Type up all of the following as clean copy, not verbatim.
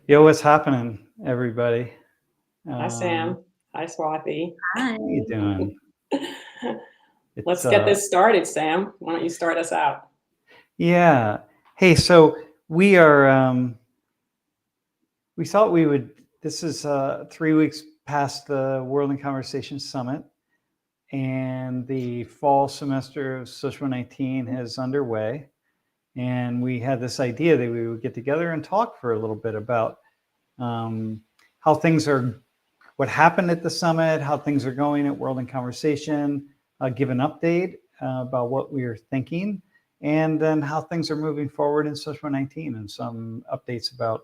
Yo, what's happening, everybody? Hi, Um, Sam. Hi, Swati. Hi. how you doing? It's Let's get this started, Sam. Why don't you start us out? yeah. Hey, so we are. We thought we would. This is 3 weeks past the World in Conversation Summit, and the fall semester of Social 19 is underway. And we had this idea that we would get together and talk for a little bit about how things are, what happened at the summit, how things are going at World in Conversation, give an update about what we are thinking, and then how things are moving forward in Social 19 and some updates about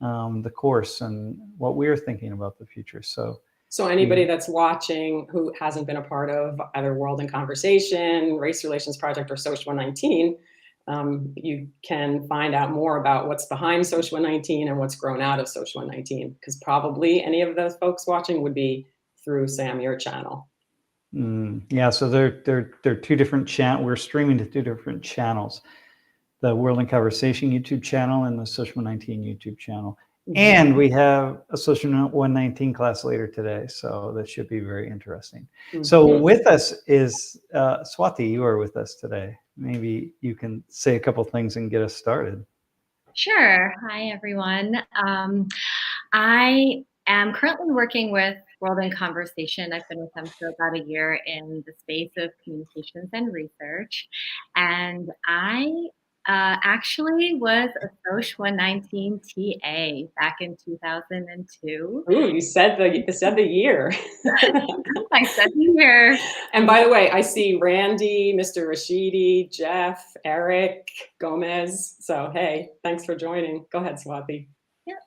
the course and what we're thinking about the future. So anybody that's watching who hasn't been a part of either World in Conversation, Race Relations Project, or Social 19, you can find out more about what's behind Social 19 and what's grown out of Social 19, because probably any of those folks watching would be through Sam, your channel. Yeah, so they're two different channels. We're streaming to two different channels: the World in Conversation YouTube channel and the Social 19 YouTube channel. And we have a Social 119 class later today, so that should be very interesting. So with us is Swati. You are with us today. Maybe you can say a couple things and get us started. Sure. Hi, everyone. I am currently working with World in Conversation. I've been with them for about a year in the space of communications and research. And I actually was a Soch 119 TA back in 2002. Ooh, you said the year. I said the year. And by the way, I see Randy, Mr. Rashidi, Jeff, Eric, Gomez. So hey, thanks for joining. Go ahead, Swati. Yeah.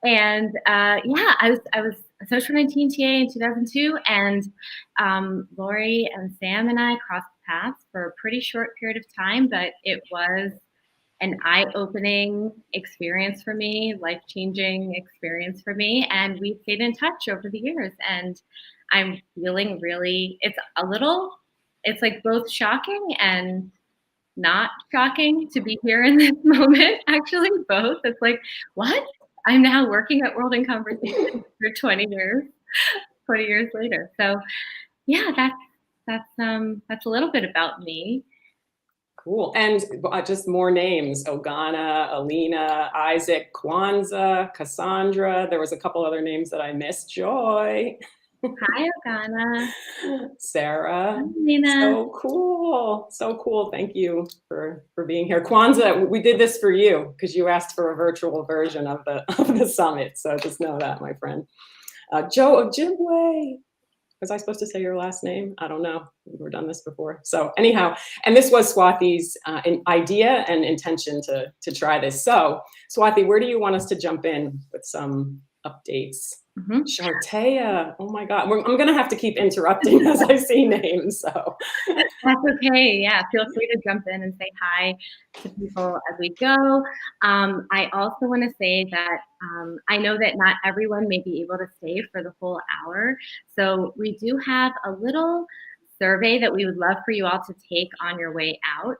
And I was a Soch 119 TA in 2002, and Laurie and Sam and I crossed paths for a pretty short period of time, but it was an eye-opening experience for me, life-changing experience for me, and we stayed in touch over the years. And I'm feeling really, it's like both shocking and not shocking to be here in this moment. Actually, both. It's like, what? I'm now working at World in Conversation for 20 years later. So yeah, that's a little bit about me. Cool. And just more names: Ogana, Alina, Isaac, Kwanzaa, Cassandra. There was a couple other names that I missed. Joy. Hi, Ogana. Sarah. Hi, Alina. So cool. So cool. Thank you for being here. Kwanzaa, we did this for you because you asked for a virtual version of the summit. So just know that, my friend. Joe Ojibwe. Was I supposed to say your last name? I don't know. We've never done this before. So anyhow, and this was Swati's idea and intention to try this. So Swati, where do you want us to jump in with some updates? Shartea, oh my God. I'm going to have to keep interrupting as I see names. So that's okay. Yeah, feel free to jump in and say hi to people as we go. I also want to say that I know that not everyone may be able to stay for the full hour. So we do have a little survey that we would love for you all to take on your way out.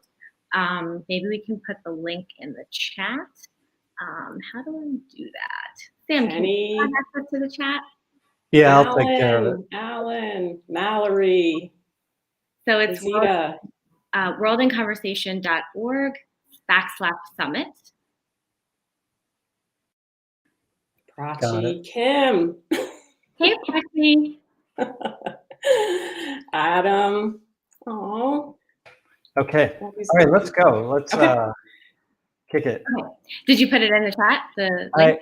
Maybe we can put the link in the chat. How do I do that? Sam, can you add access to the chat? Yeah, I'll take care of it. Alan, Mallory. So it's worldinconversation.org/summit. Prachi Kim. Hey, Prachi. Adam. Oh. Okay. All right, let's go. Let's kick it. Okay. Did you put it in the chat? The link?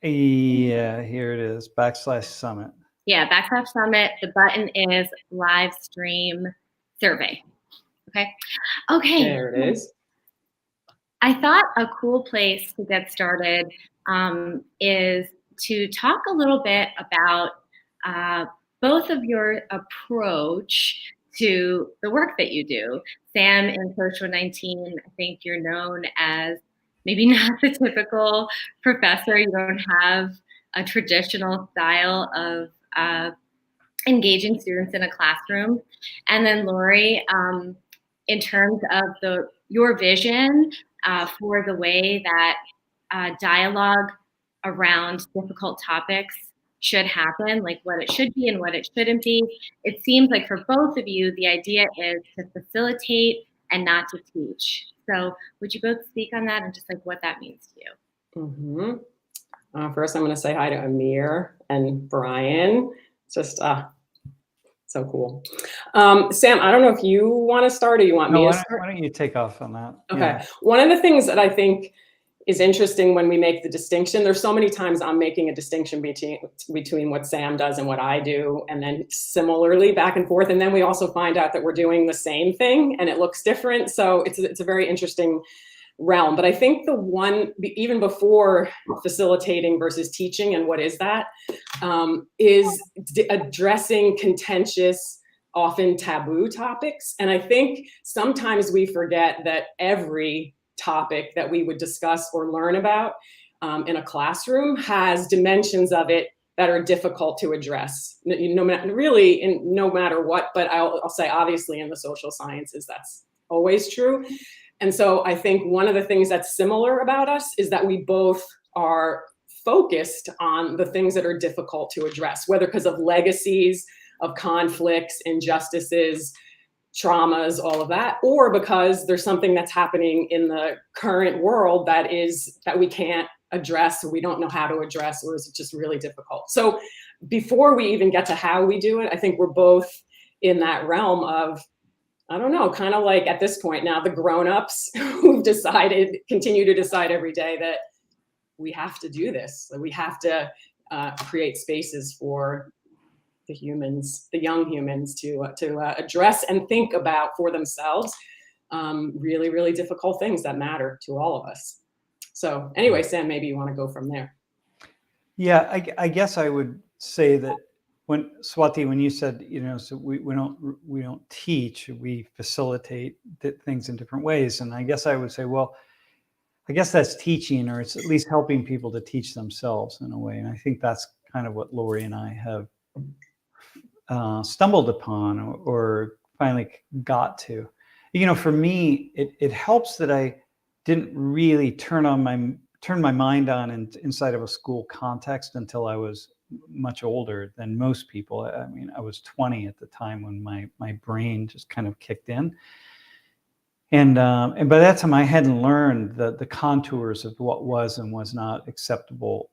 Yeah, here it is, /summit. Yeah, /summit. The button is live stream survey. Okay. There it is. I thought a cool place to get started is to talk a little bit about both of your approach to the work that you do. Sam, in Social 19, I think you're known as maybe not the typical professor. You don't have a traditional style of engaging students in a classroom. And then Laurie, in terms of your vision for the way that dialogue around difficult topics should happen, like what it should be and what it shouldn't be. It seems like for both of you, the idea is to facilitate and not to teach. So would you both speak on that and just like what that means to you? First, I'm going to say hi to Amir and Brian. Just so cool. Sam, I don't know if you want to start or you want me to start. Why don't you take off on that? Okay. Yeah. One of the things that I think is interesting when we make the distinction, there's so many times I'm making a distinction between what Sam does and what I do, and then similarly back and forth. And then we also find out that we're doing the same thing and it looks different. So it's a very interesting realm. But I think the one, even before facilitating versus teaching and what is that, is addressing contentious, often taboo topics. And I think sometimes we forget that every topic that we would discuss or learn about in a classroom has dimensions of it that are difficult to address. No matter what, but I'll say obviously in the social sciences, that's always true. And so I think one of the things that's similar about us is that we both are focused on the things that are difficult to address, whether because of legacies, of conflicts, injustices, traumas, all of that, or because there's something that's happening in the current world that we can't address, or we don't know how to address, or is it just really difficult? So before we even get to how we do it, I think we're both in that realm of, I don't know, kind of like at this point now, the grown-ups who've continue to decide every day that we have to do this, that we have to create spaces for the young humans to address and think about for themselves really, really difficult things that matter to all of us. So anyway, Sam, maybe you want to go from there. Yeah, I guess I would say that Swati, when you said, so we don't teach, we facilitate things in different ways. And I guess I would say, well, I guess that's teaching, or it's at least helping people to teach themselves in a way. And I think that's kind of what Laurie and I have stumbled upon or finally got to. For me, it helps that I didn't really turn my mind on inside of a school context until I was much older than most people. I mean, I was 20 at the time when my brain just kind of kicked in. And by that time I hadn't learned the contours of what was and was not acceptable,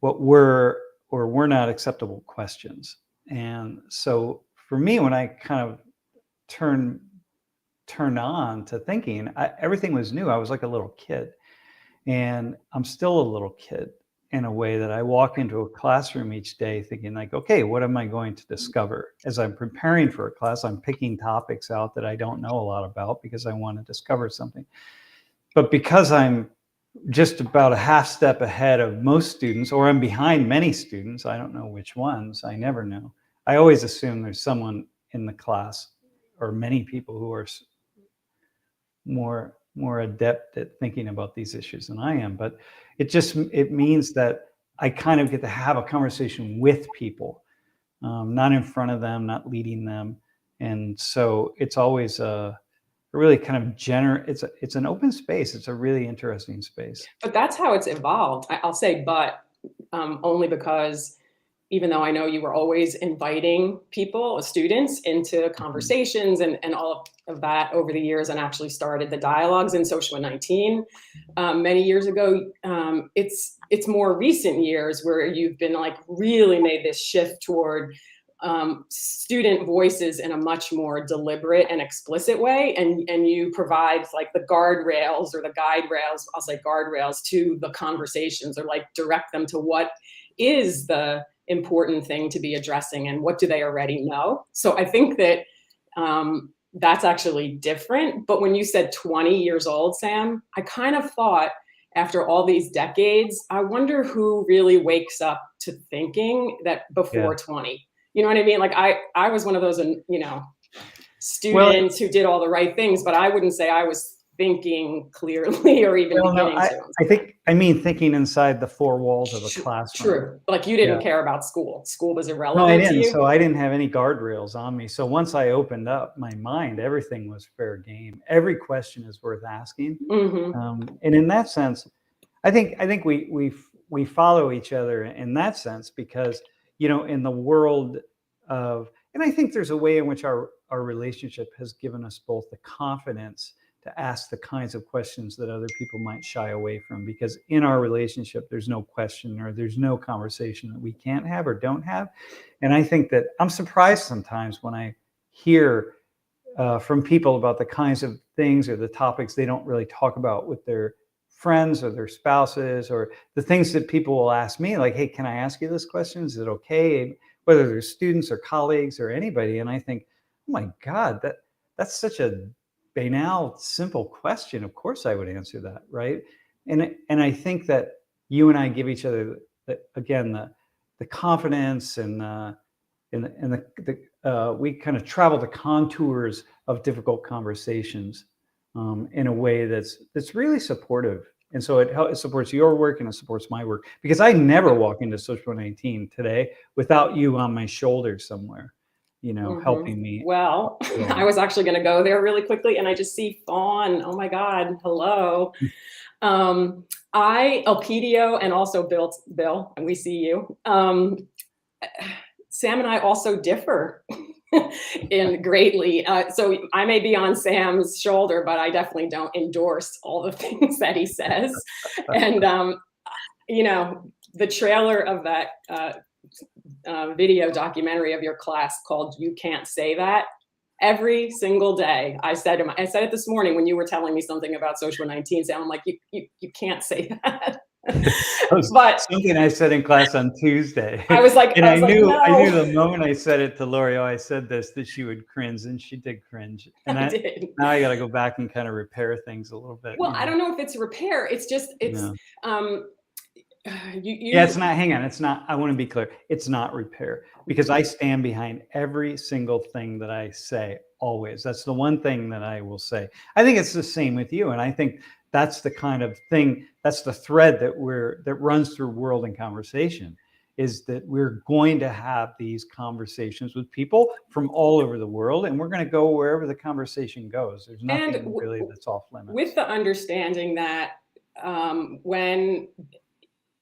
what were or were not acceptable questions. And so for me, when I kind of turned on to thinking, everything was new. I was like a little kid, and I'm still a little kid in a way that I walk into a classroom each day thinking like, okay, what am I going to discover? As I'm preparing for a class, I'm picking topics out that I don't know a lot about because I want to discover something. But because I'm just about a half step ahead of most students, or I'm behind many students, I don't know which ones, I never know. I always assume there's someone in the class or many people who are more adept at thinking about these issues than I am. But it means that I kind of get to have a conversation with people, not in front of them, not leading them. And so it's always a really kind of it's an open space. It's a really interesting space. But that's how it's evolved. I'll say, but only because even though I know you were always inviting people, students, into conversations and all of that over the years, and actually started the dialogues in Social 19 many years ago. It's more recent years where you've been like really made this shift toward student voices in a much more deliberate and explicit way. And you provide like the guardrails or the guide rails, I'll say guardrails, to the conversations, or like direct them to what is the important thing to be addressing and what do they already know. So I think that that's actually different. But when you said 20 years old, Sam, I kind of thought after all these decades, I wonder who really wakes up to thinking that before 20. You know what I mean? Like I was one of those, students who did all the right things, but I wouldn't say I was thinking clearly or even beginning to. I mean thinking inside the four walls of a classroom. True. Like you didn't care about school. School was irrelevant. No, I didn't. To you. So I didn't have any guardrails on me. So once I opened up my mind, everything was fair game. Every question is worth asking. Mm-hmm. And in that sense, I think we we follow each other in that sense, because, in the world of, and I think there's a way in which our relationship has given us both the confidence to ask the kinds of questions that other people might shy away from, because in our relationship, there's no question or there's no conversation that we can't have or don't have. And I think that I'm surprised sometimes when I hear from people about the kinds of things or the topics they don't really talk about with their friends or their spouses, or the things that people will ask me, like, hey, can I ask you this question? Is it okay? Whether they're students or colleagues or anybody. And I think, oh my God, that's such a banal, simple question. Of course I would answer that, right? And I think that you and I give each other, the confidence and we kind of travel the contours of difficult conversations in a way that's really supportive. And so it supports your work and it supports my work, because I never walk into Social 19 today without you on my shoulder somewhere, helping me. Well, I was actually going to go there really quickly, and I just see Fawn. Oh my God, hello. Elpidio, and also Bill, and we see you. Sam and I also differ greatly. So I may be on Sam's shoulder, but I definitely don't endorse all the things that he says. And, the trailer of that video documentary of your class called "You Can't Say That," every single day I said it this morning when you were telling me something about Social 19, Sam. I'm like, you can't say that. But something I said in class on Tuesday. I was like, I knew no. the moment I said it to Laurie, I said this, that she would cringe, and she did cringe. And I did. Now I got to go back and kind of repair things a little bit. Well, I don't know if it's repair. It's just, it's, yeah, it's not, hang on. It's not, I want to be clear. It's not repair, because I stand behind every single thing that I say, always. That's the one thing that I will say. I think it's the same with you. And I think that's the kind of thing, that's the thread that runs through World in Conversation, is that we're going to have these conversations with people from all over the world, and we're going to go wherever the conversation goes. There's nothing really that's off limits. With the understanding that when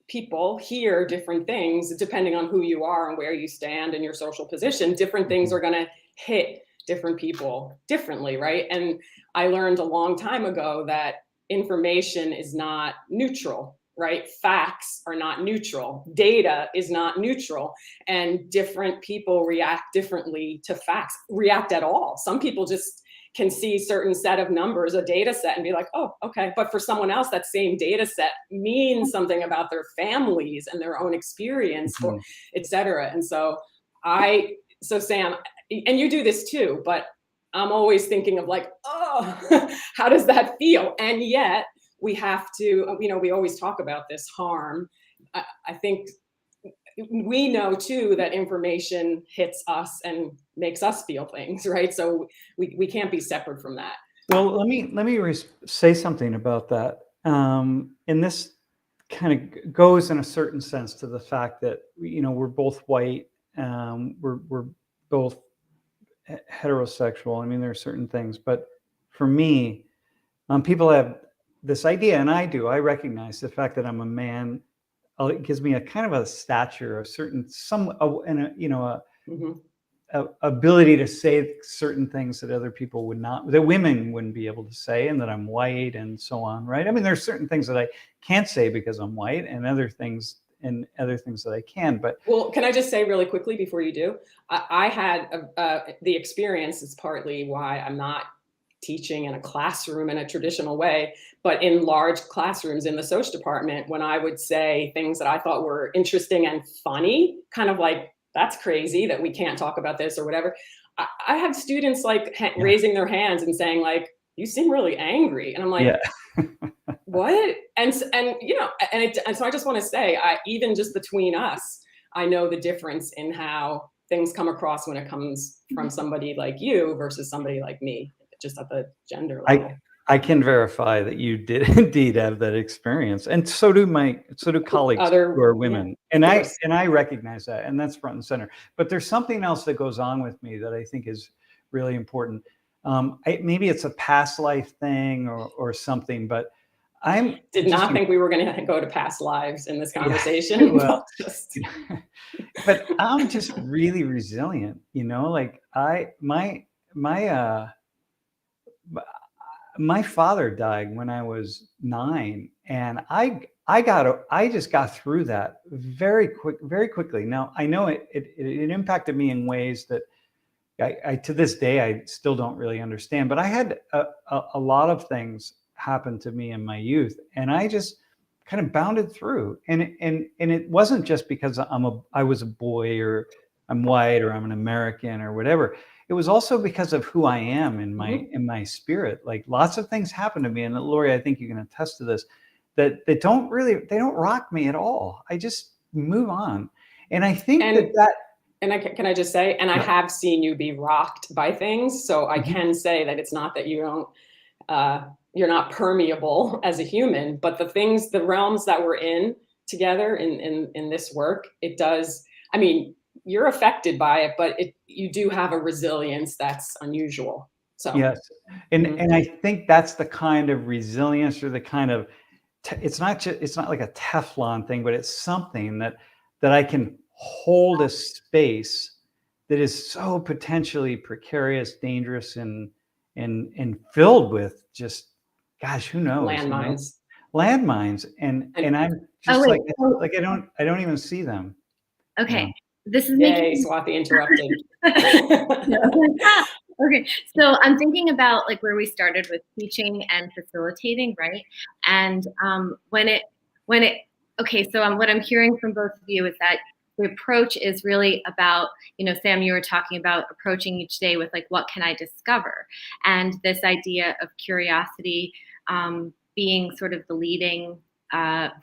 people hear different things, depending on who you are and where you stand in your social position, different things are going to hit different people differently, right? And I learned a long time ago that information is not neutral, right? Facts are not neutral. Data is not neutral. And different people react differently to facts, react at all. Some people just can see a certain set of numbers, a data set, and be like, oh, okay. But for someone else, that same data set means something about their families and their own experience, or et cetera. And so Sam, and you do this too, but I'm always thinking of like, oh, how does that feel? And yet we have to, we always talk about this harm. I think we know too that information hits us and makes us feel things, right? So we can't be separate from that. Well, let me say something about that. And this kind of goes in a certain sense to the fact that, we're both white, we're both heterosexual. I mean, there are certain things, but for me, people have this idea, and I recognize the fact that I'm a man. It gives me a kind of a stature, ability to say certain things that other people would not, that women wouldn't be able to say, and that I'm white and so on, right? I mean, there's certain things that I can't say because I'm white, and other things that I can. But well, can I just say really quickly before you do, I had the experience is partly why I'm not teaching in a classroom in a traditional way, but in large classrooms in the social department, when I would say things that I thought were interesting and funny, kind of like, that's crazy that we can't talk about this or whatever. I have students like raising their hands and saying like, you seem really angry. And I'm like, what? And so I just want to say, even just between us, I know the difference in how things come across when it comes from somebody like you versus somebody like me, just at the gender level. I can verify that you did indeed have that experience, and so do colleagues who are women, and I recognize that, and that's front and center. But there's something else that goes on with me that I think is really important. Maybe it's a past life thing or something, but I'm Did just, not think we were going to go to past lives in this conversation. yeah, well, Just, but I'm just really resilient, like my father died when I was 9, and I just got through that very quickly. Now I know it impacted me in ways that I to this day I still don't really understand. But I had a lot of things happen to me in my youth, and I just kind of bounded through. And it wasn't just because I was a boy, or I'm white, or I'm an American, or whatever. It was also because of who I am in my spirit. Like, lots of things happen to me, and Laurie, I think you can attest to this, that they don't rock me at all. I just move on. And I think that and can I just say, and I have seen you be rocked by things, so I can say that it's not that you don't, you're not permeable as a human, but the realms that we're in together in this work, it does. I mean, you're affected by it, but you do have a resilience that's unusual. So yes, and I think that's the kind of resilience, or the kind of it's not like a Teflon thing, but it's something that I can hold a space that is so potentially precarious, dangerous, and filled with just, gosh, who knows, landmines. Landmines, and I'm just like I don't even see them. Okay, this is Yay, Swati interrupted. Okay, so I'm thinking about like where we started with teaching and facilitating, right? And what I'm hearing from both of you is that the approach is really about, Sam, you were talking about approaching each day with like, what can I discover? And this idea of curiosity being sort of the leading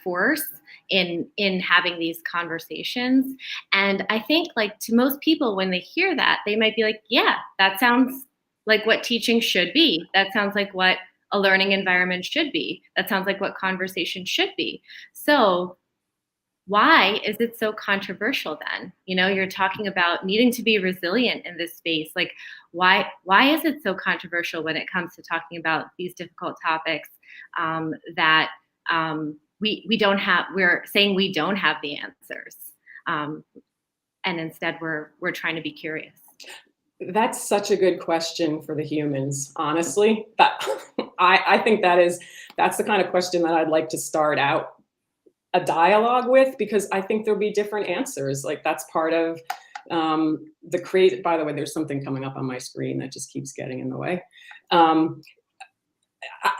force in having these conversations. And I think, like, to most people, when they hear that, they might be like, yeah, that sounds like what teaching should be. That sounds like what a learning environment should be. That sounds like what conversation should be. So why is it so controversial then? You're talking about needing to be resilient in this space. Like, why is it so controversial when it comes to talking about these difficult topics that we're saying we don't have the answers, and instead we're trying to be curious? That's such a good question for the humans, honestly. I think that's the kind of question that I'd like to start out a dialogue with, because I think there'll be different answers. Like, that's part of the create. By the way, there's something coming up on my screen that just keeps getting in the way.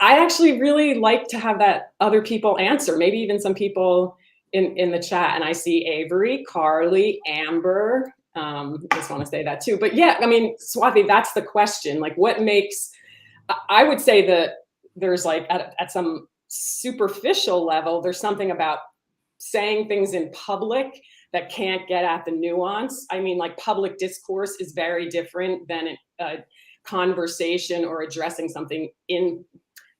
I actually really like to have that other people answer, maybe even some people in the chat. And I see Avery, Carly, Amber. Just want to say that too. But yeah, I mean, Swati, that's the question. Like, what makes, I would say that there's like at some superficial level, there's something about saying things in public that can't get at the nuance. I mean, like, public discourse is very different than a conversation or addressing something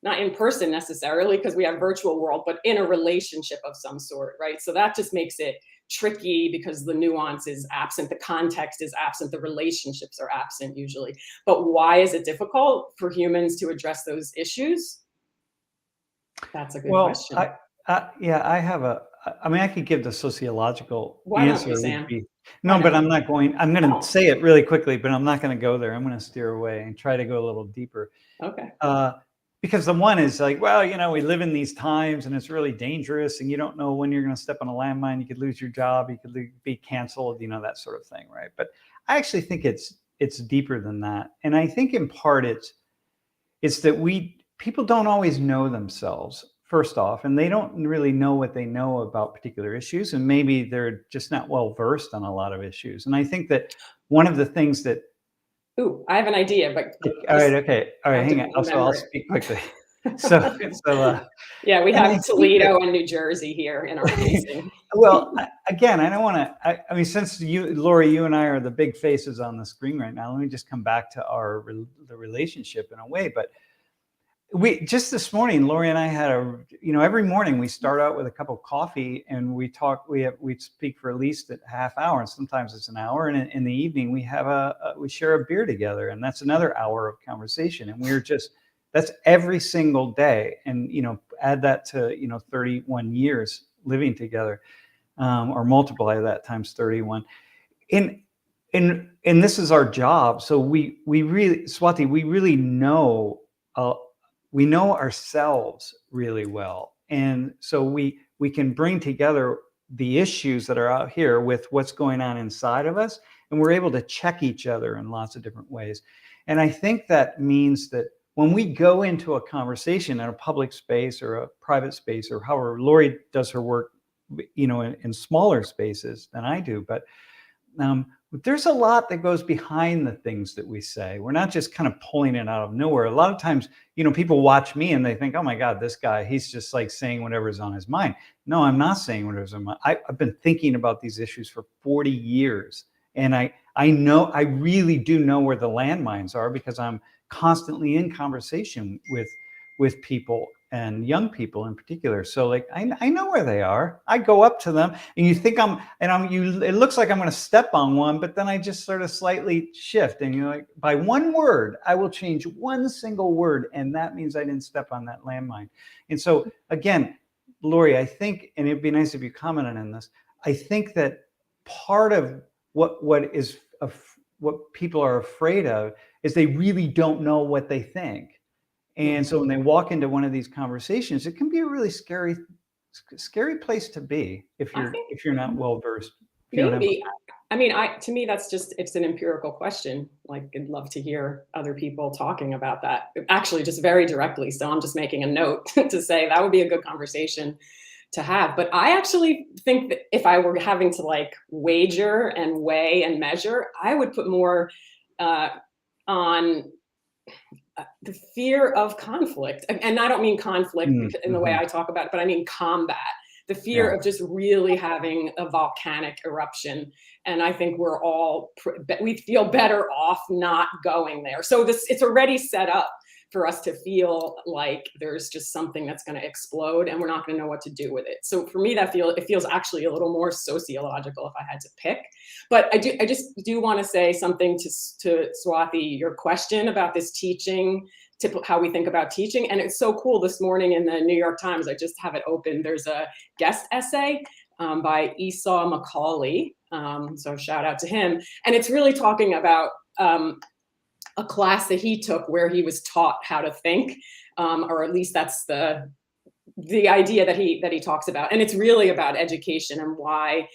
not in person necessarily, because we have virtual world, but in a relationship of some sort, right? So that just makes it tricky, because the nuance is absent, the context is absent, the relationships are absent usually. But why is it difficult for humans to address those issues? That's a good question. I could give the sociological Why answer. don't you, Sam? But I'm not going. I'm going to say it really quickly, but I'm not going to go there. I'm going to steer away and try to go a little deeper. Okay. Because the one is like, well, we live in these times, and it's really dangerous, and you don't know when you're going to step on a landmine. You could lose your job. You could be canceled. That sort of thing, right? But I actually think it's deeper than that, and I think in part it's that people don't always know themselves, first off, and they don't really know what they know about particular issues, and maybe they're just not well versed on a lot of issues. And I think that one of the things that I have an idea, but all right, hang on. I'll speak quickly. Yeah, we have Toledo and New Jersey here in our facing. Well, again, I don't want to. I mean, since Laurie, you and I are the big faces on the screen right now, let me just come back to the relationship in a way. But we just this morning, Laurie and I had every morning we start out with a cup of coffee, and we talk. We speak for at least a half hour, and sometimes it's an hour. And in the evening, we share a beer together, and that's another hour of conversation. And we're just That's every single day. And, add that to, 31 years living together, or multiply that times 31. And this is our job. So we really, Swati, we really know, we know ourselves really well. And so we can bring together the issues that are out here with what's going on inside of us, and we're able to check each other in lots of different ways. And I think that means that when we go into a conversation in a public space or a private space, or however Laurie does her work, in smaller spaces than I do, but there's a lot that goes behind the things that we say. We're not just kind of pulling it out of nowhere. A lot of times, people watch me and they think, oh my God, this guy, he's just like saying whatever's on his mind. No, I'm not saying whatever's on my mind. I've been thinking about these issues for 40 years. And I really do know where the landmines are, because I'm constantly in conversation with people, and young people in particular. So like, I know where they are. I go up to them, and you think it looks like I'm going to step on one, but then I just sort of slightly shift, and like, by one word, I will change one single word, and that means I didn't step on that landmine. And so again, Laurie, I think, and it'd be nice if you commented on this, I think that part of what people are afraid of is they really don't know what they think. And so when they walk into one of these conversations, it can be a really scary place to be if you're not well versed. Maybe. I mean, to me, it's an empirical question. Like, I'd love to hear other people talking about that, actually, just very directly. So I'm just making a note to say that would be a good conversation to have. But I actually think that if I were having to like wager and weigh and measure, I would put more on the fear of conflict. And I don't mean conflict in the way I talk about it, but I mean combat. The fear of just really having a volcanic eruption. And I think we feel better off not going there. So it's already set up for us to feel like there's just something that's going to explode and we're not going to know what to do with it. So for me, it feels actually a little more sociological if I had to pick. But I just do want to say something to Swati, your question about this teaching, how we think about teaching. And it's so cool. This morning in the New York Times, I just have it open, there's a guest essay by Esau Macaulay. So shout out to him. And it's really talking about a class that he took where he was taught how to think, or at least that's the idea that he talks about. And it's really about education and why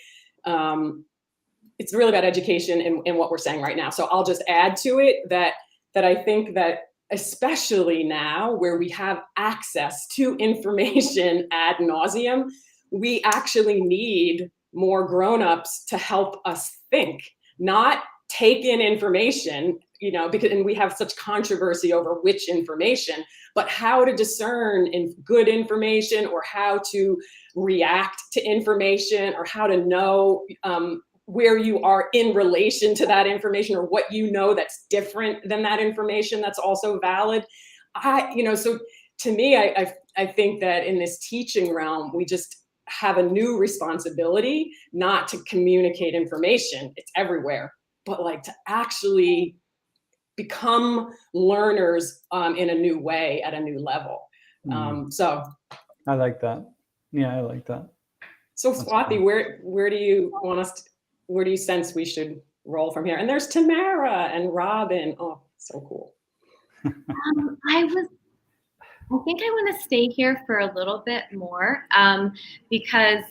it's really about education in what we're saying right now. So I'll just add to it that I think that especially now where we have access to information ad nauseum, we actually need more grown-ups to help us think, not take in information, and we have such controversy over which information, but how to discern in good information, or how to react to information, or how to know where you are in relation to that information, or what that's different than that information that's also valid. So to me, I think that in this teaching realm, we just have a new responsibility not to communicate information. It's everywhere, but like to actually become learners in a new way at a new level. So I like that. Yeah, I like that. So Swati, where do you sense we should roll from here? And there's Tamara and Robin. Oh, so cool. I think I want to stay here for a little bit more because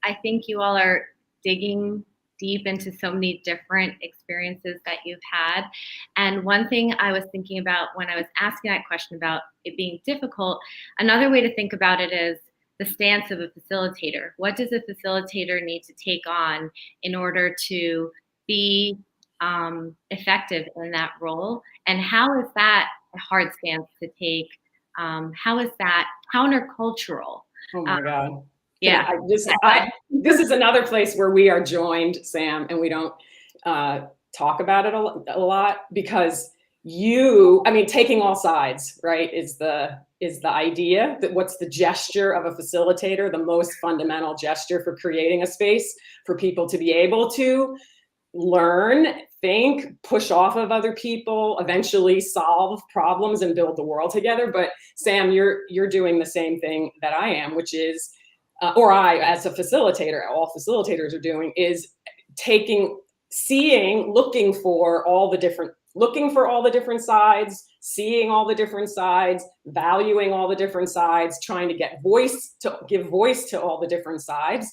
I think you all are digging deep into so many different experiences that you've had. And one thing I was thinking about when I was asking that question about it being difficult, another way to think about it is the stance of a facilitator. What does a facilitator need to take on in order to be effective in that role? And how is that a hard stance to take? How is that countercultural? Oh my God. Yeah. This is another place where we are joined, Sam, and we don't talk about it a lot because taking all sides, right, is the idea that what's the gesture of a facilitator, the most fundamental gesture for creating a space for people to be able to learn, think, push off of other people, eventually solve problems and build the world together. But Sam, you're doing the same thing that I am, which is, or I, as a facilitator, all facilitators are doing, is looking for all the different sides, seeing all the different sides, valuing all the different sides, trying to give voice to all the different sides.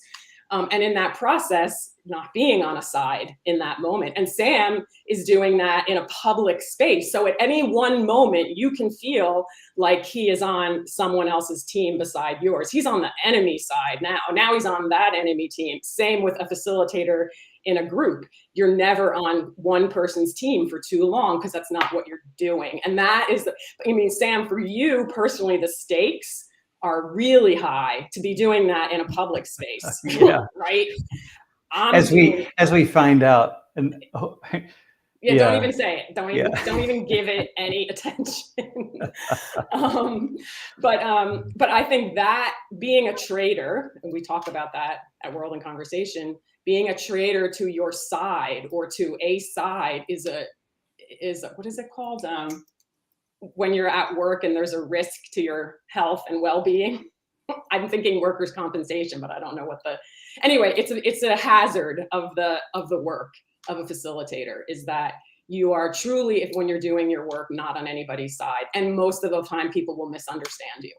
And in that process, not being on a side in that moment. And Sam is doing that in a public space. So at any one moment, you can feel like he is on someone else's team beside yours. He's on the enemy side now. Now he's on that enemy team. Same with a facilitator in a group. You're never on one person's team for too long, because that's not what you're doing. And that is, Sam, for you personally, the stakes are really high to be doing that in a public space. Yeah. Right? As we find out. And yeah, don't even say it. Don't even give it any attention. But I think that being a traitor, and we talk about that at World in Conversation, being a traitor to your side or to a side is what is it called? When you're at work and there's a risk to your health and well-being. I'm thinking workers' compensation, but I don't know anyway, it's a hazard of the work of a facilitator, is that you are truly, when you're doing your work, not on anybody's side. And most of the time people will misunderstand you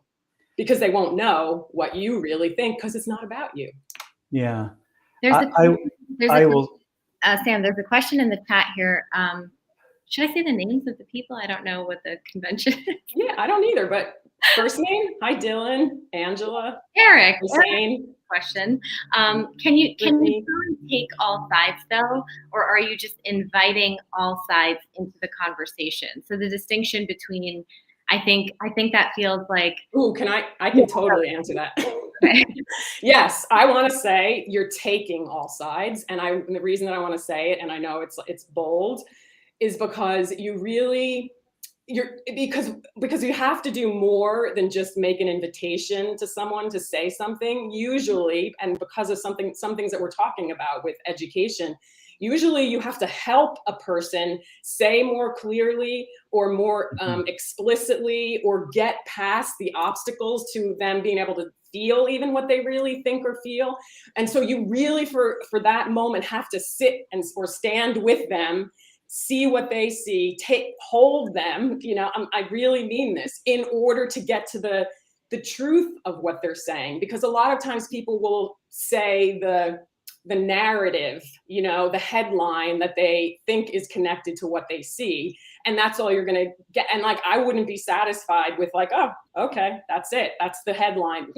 because they won't know what you really think, because it's not about you. Yeah. Sam, there's a question in the chat here. Should I say the names of the people? I don't know what the convention is. Yeah, I don't either, but first name, hi Dylan, Angela, Eric. Hussein. Question. Can you take all sides though, or are you just inviting all sides into the conversation? So the distinction between, I think that feels like. Ooh, I can totally answer that. Okay. Yes, I want to say you're taking all sides, and the reason that I want to say it, and I know it's bold, is because because you have to do more than just make an invitation to someone to say something, usually, and because of some things that we're talking about with education, usually you have to help a person say more clearly or more explicitly, or get past the obstacles to them being able to feel even what they really think or feel. And so you really, for that moment, have to sit or stand with them, see what they see, hold them, I really mean this, in order to get to the truth of what they're saying. Because a lot of times people will say the narrative, the headline that they think is connected to what they see. And that's all you're going to get. And I wouldn't be satisfied with oh, okay, that's it. That's the headline.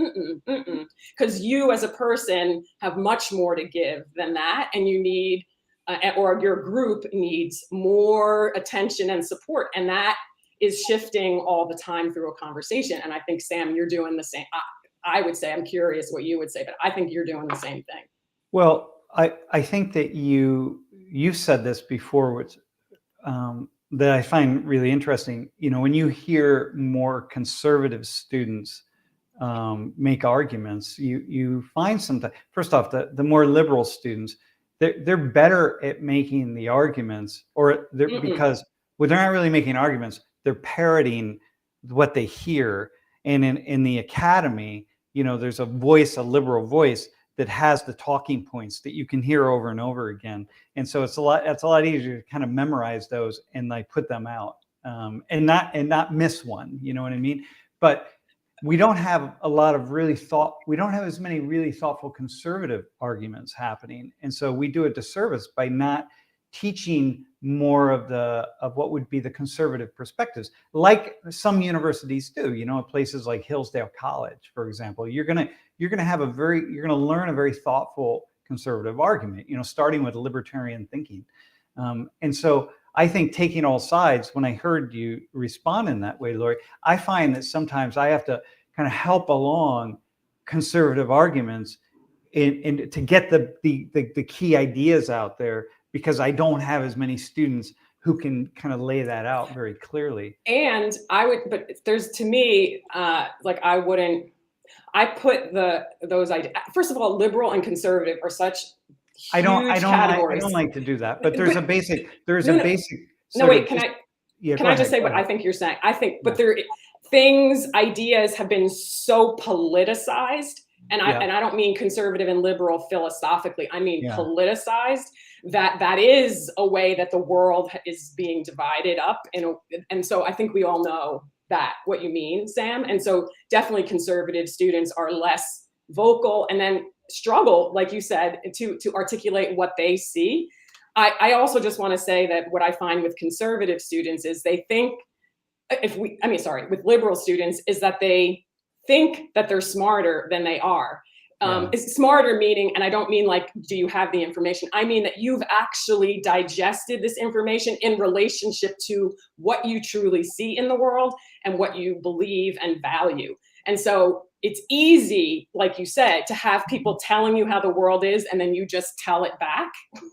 Because you as a person have much more to give than that. And you need, or your group needs more attention and support. And that is shifting all the time through a conversation. And I think, Sam, you're doing the same. I would say, I'm curious what you would say, but I think you're doing the same thing. Well, I think that you said this before, which that I find really interesting. When you hear more conservative students make arguments, you find sometimes, first off, the more liberal students, they're better at making the arguments, because they're not really making arguments, they're parroting what they hear. And in the academy, there's a liberal voice that has the talking points that you can hear over and over again. And so it's a lot easier to kind of memorize those and put them out and not miss one, you know what I mean? But we don't have we don't have as many really thoughtful conservative arguments happening. And so we do a disservice by not teaching more of what would be the conservative perspectives, like some universities do, at places like Hillsdale College, for example. You're going to learn a very thoughtful conservative argument, starting with libertarian thinking. And so I think taking all sides, when I heard you respond in that way, Laurie, I find that sometimes I have to kind of help along conservative arguments to get the key ideas out there, because I don't have as many students who can kind of lay that out very clearly. And but there's, to me, I put those ideas, first of all, liberal and conservative are such I don't categories. like to do that, but there's a basic, No, sort wait, of can just- I, yeah, can go I just ahead, say go what I ahead. think you're saying? I think, but Yeah. ideas have been so politicized, and Yeah. I don't mean conservative and liberal philosophically. I mean Yeah. politicized. That is a way that the world is being divided up, and so I think we all know that what you mean, Sam. And so definitely conservative students are less vocal, and then struggle, like you said, to articulate what they see. I also just want to say that what I find with conservative students is they think, with liberal students, is that they think that they're smarter than they are. Yeah. Is smarter meaning, and I don't mean like, do you have the information? I mean that you've actually digested this information in relationship to what you truly see in the world and what you believe and value. And so it's easy, like you said, to have people telling you how the world is, and then you just tell it back,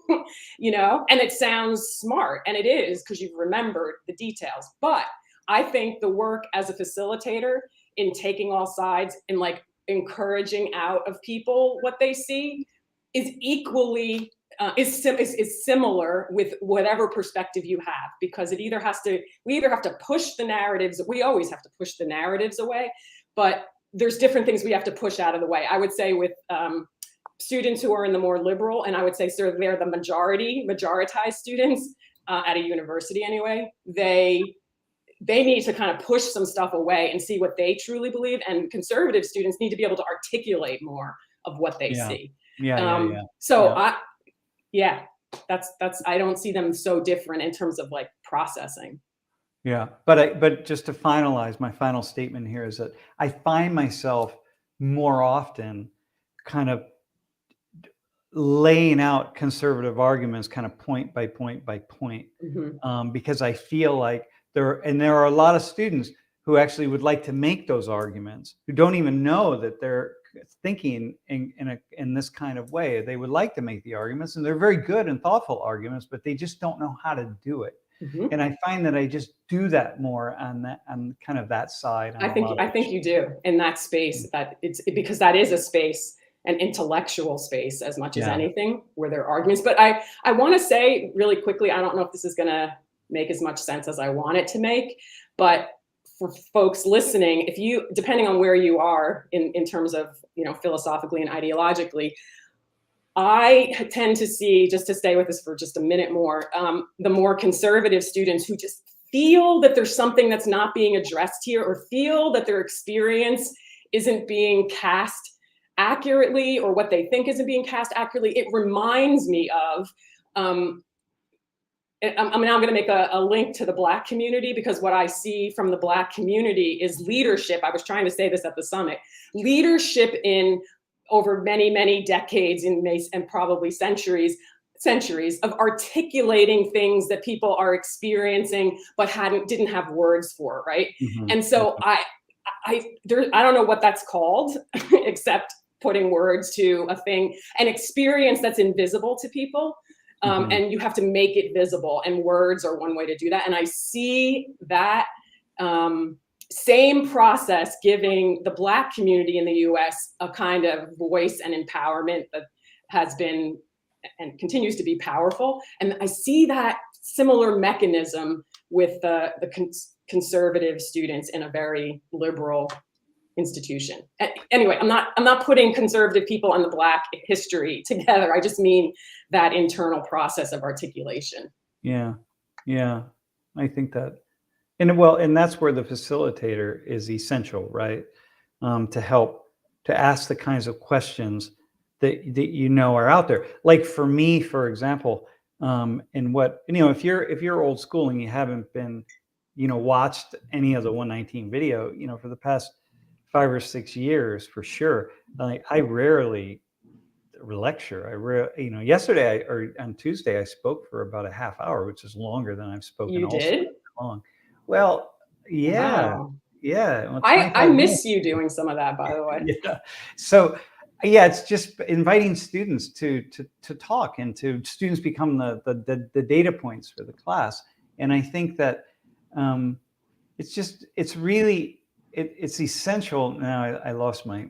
and it sounds smart, and it is, because you've remembered the details. But I think the work as a facilitator in taking all sides and like encouraging out of people what they see is equally is similar with whatever perspective you have, because we either have to push the narratives. We always have to push the narratives away, but there's different things we have to push out of the way. I would say with students who are in the more liberal, and I would say sort of they're the majoritized students at a university anyway, they need to kind of push some stuff away and see what they truly believe. And conservative students need to be able to articulate more of what they see. So I don't see them so different in terms of like processing. Yeah, but just to finalize, my final statement here is that I find myself more often kind of laying out conservative arguments kind of point by point by point, because I feel like there are a lot of students who actually would like to make those arguments, who don't even know that they're thinking in this kind of way. They would like to make the arguments, and they're very good and thoughtful arguments, but they just don't know how to do it. And I find that I just do that more on kind of that side. I think you do in that space, that because that is a space, an intellectual space as much as anything, where there are arguments. But I want to say really quickly, I don't know if this is going to make as much sense as I want it to make, but for folks listening, depending on where you are in terms of, philosophically and ideologically, I tend to see, just to stay with this for just a minute more, the more conservative students who just feel that there's something that's not being addressed here, or feel that their experience isn't being cast accurately, or what they think isn't being cast accurately. It reminds me of, I'm now going to make a link to the Black community, because what I see from the Black community is leadership. I was trying to say this at the summit. Leadership in over many, many decades and probably centuries of articulating things that people are experiencing but didn't have words for, right? And so I don't know what that's called, except putting words to a thing, an experience that's invisible to people. And you have to make it visible, and words are one way to do that. And I see that same process giving the Black community in the US a kind of voice and empowerment that has been and continues to be powerful. And I see that similar mechanism with the conservative students in a very liberal institution. Anyway, I'm not putting conservative people and the Black history together. I just mean that internal process of articulation. Yeah, I think that, and that's where the facilitator is essential, right? To help to ask the kinds of questions that are out there. Like for me, for example, and what if you're old school and you haven't been, watched any of the 119 video, for the past 5 or 6 years, for sure. Like I rarely lecture. Yesterday or on Tuesday, I spoke for about a half hour, which is longer than I've spoken. You did? Long. Well, yeah. Wow. Yeah. Well, I miss you doing some of that, by the way. Yeah. So it's just inviting students to talk, and to students become the data points for the class. And I think that it's really essential. Now I lost my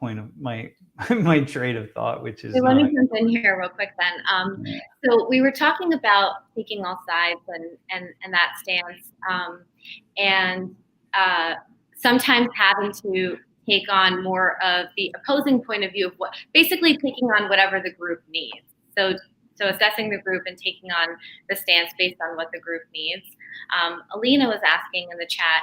point of my my trade of thought, which is Let not. me jump in here real quick then. So we were talking about taking all sides and that stance, and sometimes having to take on more of the opposing point of view of what, basically taking on whatever the group needs. So assessing the group and taking on the stance based on what the group needs. Alina was asking in the chat,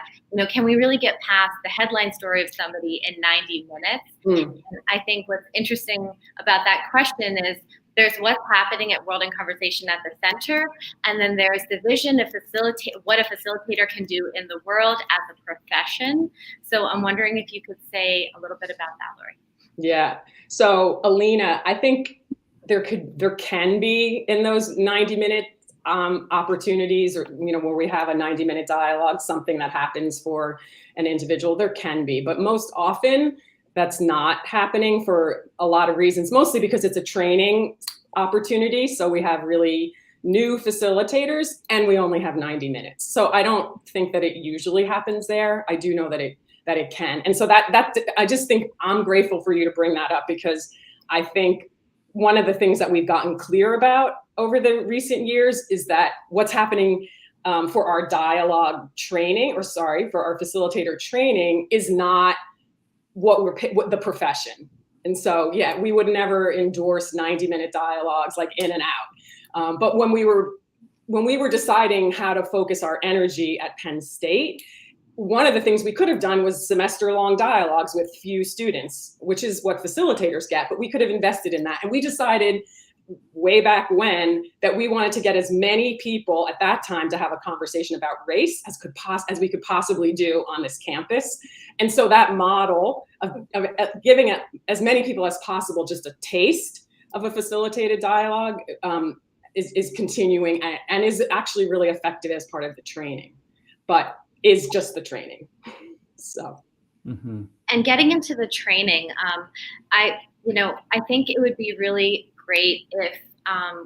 can we really get past the headline story of somebody in 90 minutes? And I think what's interesting about that question is there's what's happening at World in Conversation at the center, and then there's the vision of what a facilitator can do in the world as a profession. So I'm wondering if you could say a little bit about that, Laurie. Yeah. So Alina, I think there can be in those 90-minute opportunities, or where we have a 90-minute dialogue, something that happens for an individual. There can be, but most often that's not happening for a lot of reasons. Mostly because it's a training opportunity, so we have really new facilitators, and we only have 90 minutes. So I don't think that it usually happens there. I do know that it can, and so that I just think I'm grateful for you to bring that up, because I think one of the things that we've gotten clear about over the recent years is that what's happening for our dialogue training, for our facilitator training, is not what the profession. And so, yeah, we would never endorse 90-minute dialogues like in and out. But when we were deciding how to focus our energy at Penn State, one of the things we could have done was semester-long dialogues with few students, which is what facilitators get, but we could have invested in that. And we decided way back when that we wanted to get as many people at that time to have a conversation about race as we could possibly do on this campus. And so that model of giving as many people as possible just a taste of a facilitated dialogue is continuing and is actually really effective as part of the training. But is just the training. So. Mm-hmm. And getting into the training, I think it would be really great if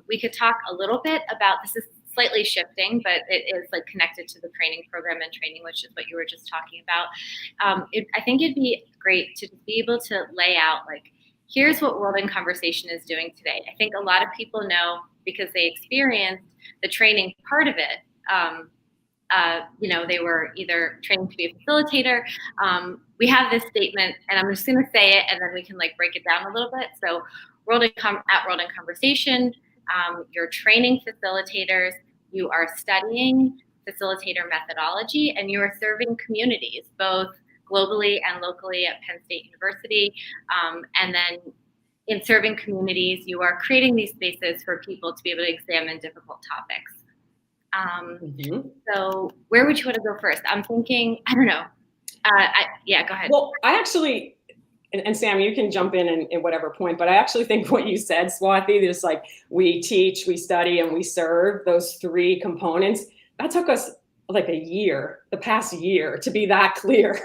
we could talk a little bit about, this is slightly shifting, but it is like connected to the training program and training, which is what you were just talking about. I think it'd be great to be able to lay out, like, here's what World in Conversation is doing today. I think a lot of people know because they experienced the training part of it. They were either training to be a facilitator. We have this statement, and I'm just going to say it, and then we can break it down a little bit. So, at World in Conversation, you're training facilitators, you are studying facilitator methodology, and you are serving communities, both globally and locally at Penn State University. And then in serving communities, you are creating these spaces for people to be able to examine difficult topics. So where would you want to go first? I'm thinking, I don't know. Go ahead. Well, I actually, and Sam, you can jump in whatever point, but I actually think what you said, Swati, just like we teach, we study, and we serve, those three components, that took us like the past year to be that clear.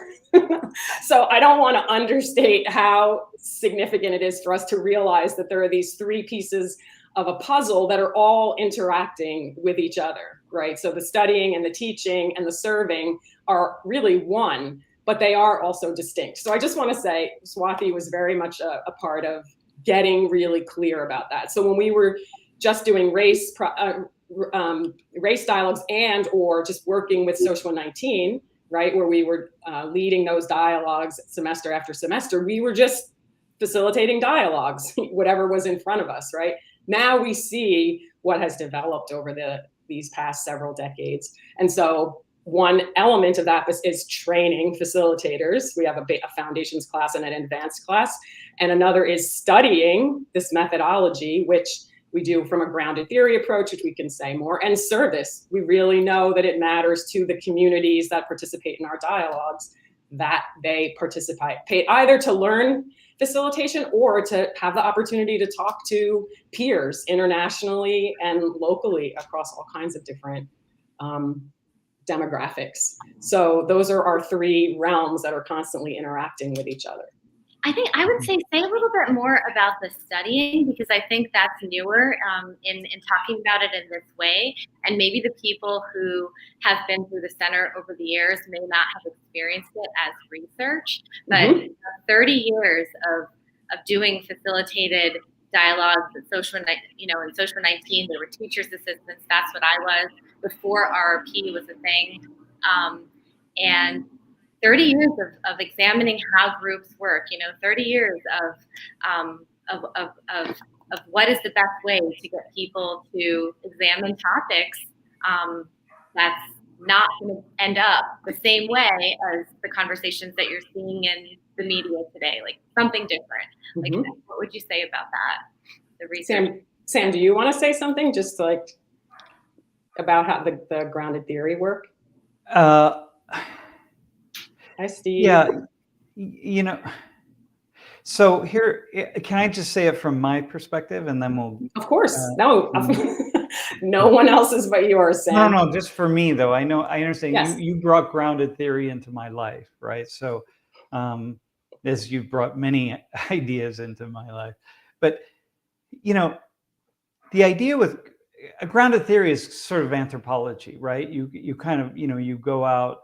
So I don't want to understate how significant it is for us to realize that there are these three pieces of a puzzle that are all interacting with each other, right? So the studying and the teaching and the serving are really one, but they are also distinct. So I just want to say Swati was very much a part of getting really clear about that. So when we were just doing race dialogues and or just working with Social 19, right, where we were leading those dialogues semester after semester, we were just facilitating dialogues, whatever was in front of us, right? Now we see what has developed over these past several decades. And so one element of that is training facilitators. We have a foundations class and an advanced class. And another is studying this methodology, which we do from a grounded theory approach, which we can say more, and service. We really know that it matters to the communities that participate in our dialogues that they participate either to learn facilitation or to have the opportunity to talk to peers internationally and locally across all kinds of different demographics. So those are our three realms that are constantly interacting with each other. I think I would say a little bit more about the studying, because I think that's newer in talking about it in this way. And maybe the people who have been through the center over the years may not have experienced it as research, but 30 years of doing facilitated dialogues at in Social 19, there were teachers' assistants. That's what I was before RRP was a thing. And 30 years of examining how groups work, 30 years of what is the best way to get people to examine topics that's not going to end up the same way as the conversations that you're seeing in the media today, like something different. Like, what would you say about that? The research. Sam, do you want to say something just like about how the grounded theory work? Hi, Steve. Yeah, so here, can I just say it from my perspective, and then we'll. Of course, no one else's but yours, Sam. No, just for me though. I understand. Yes. You brought grounded theory into my life, right? So, as you brought many ideas into my life, but the idea with a grounded theory is sort of anthropology, right? You kind of you go out.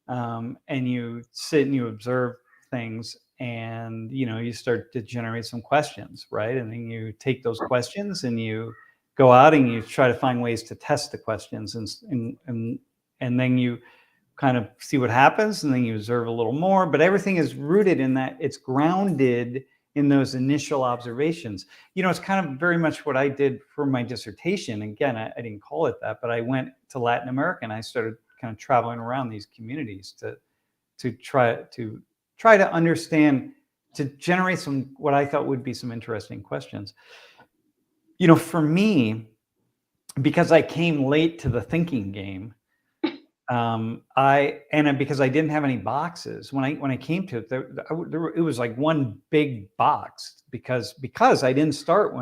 And you sit and you observe things, and you start to generate some questions, right? And then you take those questions and you go out and you try to find ways to test the questions, and then you kind of see what happens, and then you observe a little more. But everything is rooted in that; it's grounded in those initial observations. It's kind of very much what I did for my dissertation. Again, I didn't call it that, but I went to Latin America and I started kind of traveling around these communities to try to understand, to generate some what I thought would be some interesting questions. For me, because I came late to the thinking game, because I didn't have any boxes when I came to it, it was like one big box because I didn't start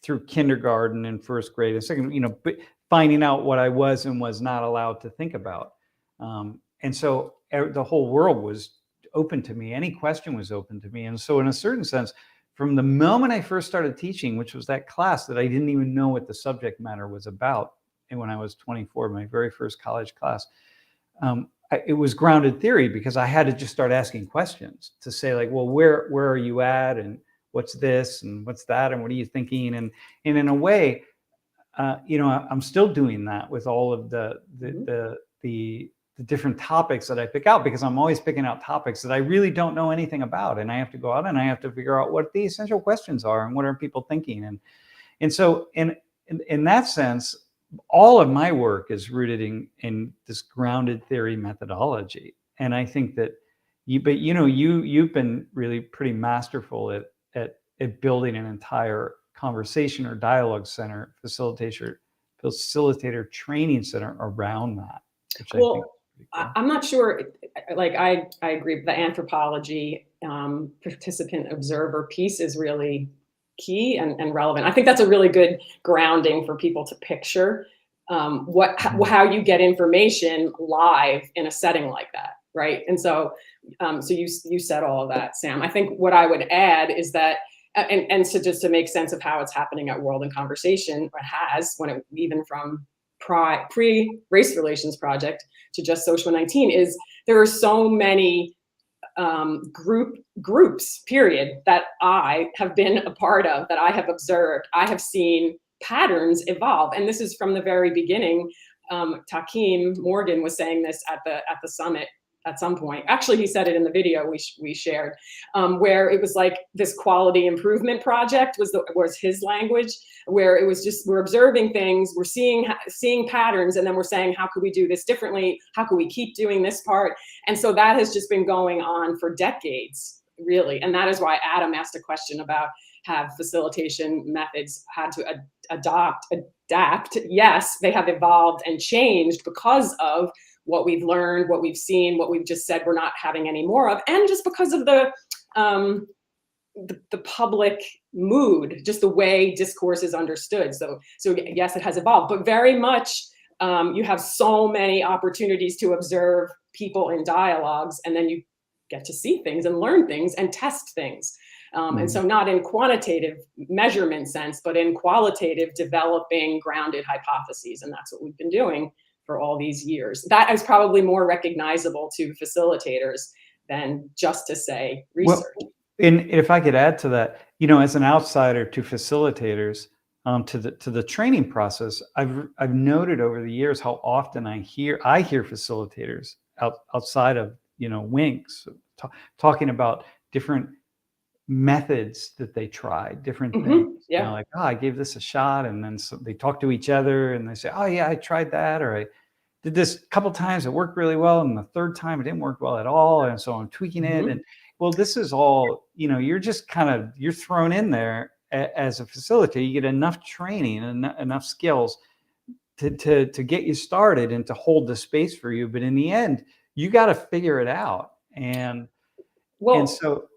through kindergarten and first grade and second, but finding out what I was and was not allowed to think about. And so the whole world was open to me. Any question was open to me. And so in a certain sense, from the moment I first started teaching, which was that class that I didn't even know what the subject matter was about, and when I was 24, my very first college class, it was grounded theory, because I had to just start asking questions to say, like, well, where are you at? And what's this? And what's that? And what are you thinking? And in a way, I'm still doing that with all of the different topics that I pick out, because I'm always picking out topics that I really don't know anything about, and I have to go out and I have to figure out what the essential questions are and what are people thinking, and so in that sense, all of my work is rooted in this grounded theory methodology, and I think that you've been really pretty masterful at building an entire conversation or dialogue center, facilitator training center around that. Well, I'm not sure, like I agree, the anthropology participant observer piece is really key and relevant. I think that's a really good grounding for people to picture how you get information live in a setting like that, right? And so you said all of that, Sam. I think what I would add is that, and so just to make sense of how it's happening at World in Conversation, or has, even from pre-race relations project to just Social 19, is there are so many groups, period, that I have been a part of, that I have observed. I have seen patterns evolve, and this is from the very beginning. Takim Morgan was saying this at the summit at some point. Actually, he said it in the video we shared, where it was like this quality improvement project was his language, where it was just, we're observing things, we're seeing patterns, and then we're saying, how could we do this differently? How could we keep doing this part? And so that has just been going on for decades, really. And that is why Adam asked a question about, have facilitation methods had to adapt? Yes, they have evolved and changed because of what we've learned, what we've seen, what we've just said we're not having any more of, and just because of the public mood, just the way discourse is understood. So yes, it has evolved, but very much you have so many opportunities to observe people in dialogues, and then you get to see things and learn things and test things. And so not in quantitative measurement sense, but in qualitative, developing grounded hypotheses. And that's what we've been doing for all these years. That is probably more recognizable to facilitators than just to say research. Well, and if I could add to that, you know, as an outsider to facilitators, to the training process, I've noted over the years how often I hear facilitators outside of, you know, wings talking about different methods that they tried, different things. Yeah. You know, like, oh, I gave this a shot, and then they talk to each other and they say, oh yeah, I tried that, or I did this a couple times, it worked really well, and the third time it didn't work well at all, and so I'm tweaking it. And well, this is all, you know, you're just you're thrown in there as a facilitator. You get enough training and enough skills to get you started and to hold the space for you. But in the end, you got to figure it out. And so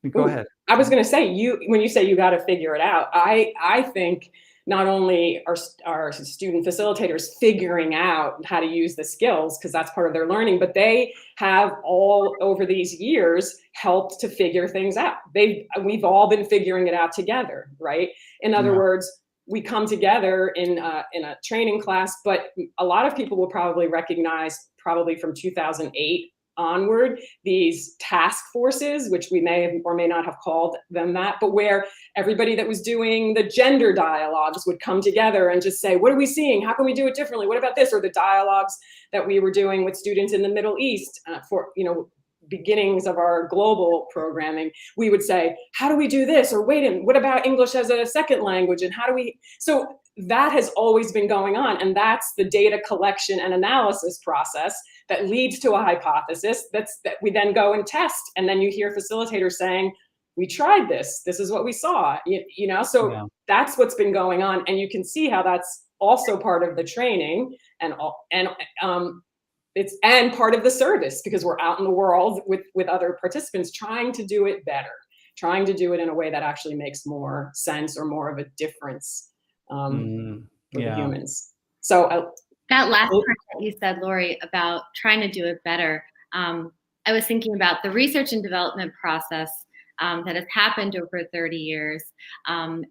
go ahead. I was going to say, when you say you got to figure it out, I think not only are student facilitators figuring out how to use the skills, because that's part of their learning, but they have all over these years helped to figure things out. We've all been figuring it out together, right? In other words, we come together in a training class, but a lot of people will probably recognize, probably from 2008 onward, these task forces, which we may have or may not have called them that, but where everybody that was doing the gender dialogues would come together and just say, what are we seeing? How can we do it differently? What about this? Or the dialogues that we were doing with students in the Middle East for, you know, beginnings of our global programming, we would say, how do we do this? Or wait a minute, what about English as a second language? And how do we, so that has always been going on. And that's the data collection and analysis process that leads to a hypothesis that we then go and test. And then you hear facilitators saying, we tried this. This is what we saw, you know, so that's what's been going on. And you can see how that's also part of the training and part of the service, because we're out in the world with other participants trying to do it better, trying to do it in a way that actually makes more sense or more of a difference for the humans. So that last part that you said, Laurie, about trying to do it better, I was thinking about the research and development process that has happened over 30 years. And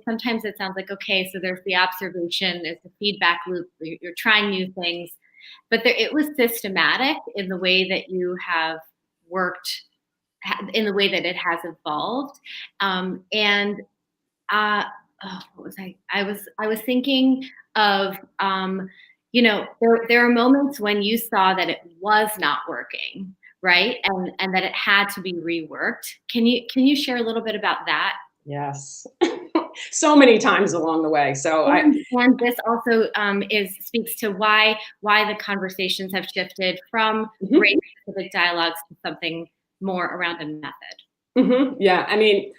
sometimes it sounds like, okay, so there's the observation, there's the feedback loop, you're trying new things, but it was systematic in the way that you have worked, in the way that it has evolved. What was I was thinking of, you know, there are moments when you saw that it was not working, right? And that it had to be reworked. Can you share a little bit about that? Yes. So many times along the way. And this also speaks to why the conversations have shifted from race-specific dialogues to something more around a method. Yeah, I mean,